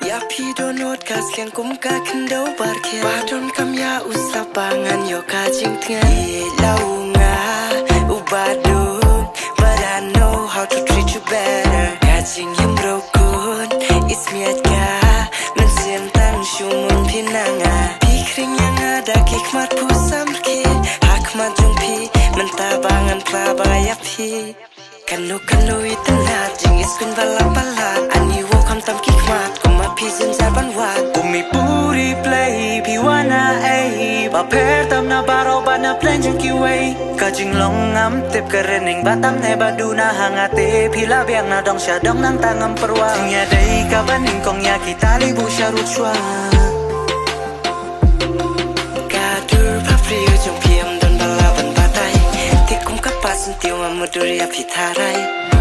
Ya pi donot kas yang kum ka kendo barke Badon kam ya usapangan yo ka jing tengan Launga ubadu But I know how to treat you better Kajing yang brokun Ismiat ka Mensiam tang shumun pinanga Pikring yang ada kikmat pusam ke Hakmat jung pi Mentabangan plabaya pi Kanu itu najing iskun balap-balap Ani wokam tam kikmat Kuma pizin zaban wat Umi puri play piwana ay Paper tam na baro ba na plan jeng kiway Kajing long am tip kerening batam ne baduna hangate Pila biang na dong syadong nang tangam perwa Tingya day kabaning kong ya kita libu syarut sywa Kadur papriyo jong piam don balaban batai Tikum ka Pahsyntiew amudur ya pitarai